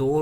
2